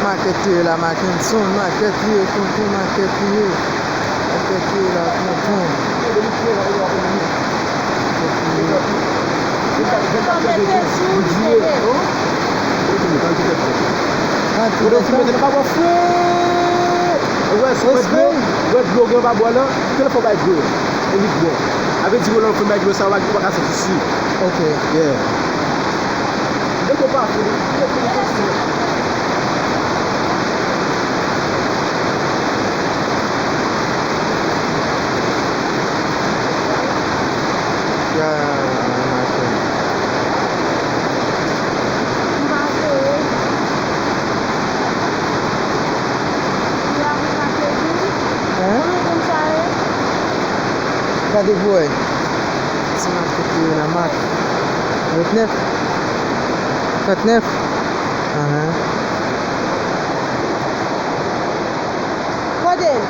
market liye la Mackinson, market liye, tonton market liye. Market liye la tonton. Ok. Gade boy. Si market liye la mak. 29. 39. Kodel.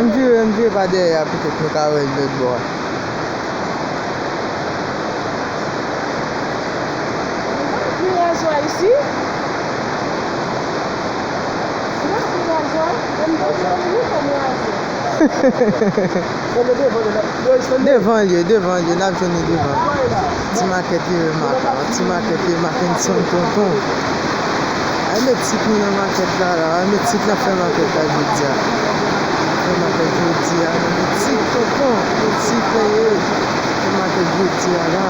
MJ pa de ya peut-être nou ka wè l'autre boy. Ici. Devant lieu, n'a venu devant. Ti market liye maka, ti market liye Mackinson tonton. Ay met tit nou nan market la la, ay met tit la fè market la jodi ya. Fè market jodi ya, met tit tonton, met tit peye. Fè market jodi ya la.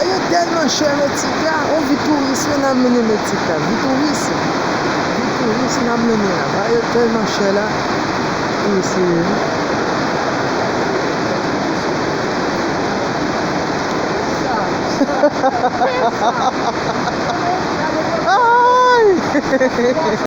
Yo tellement cher met tit la, on vit touriste nan mene met tit la, vit touriste nan mene la, yo tellement cher la, touriste. Ay!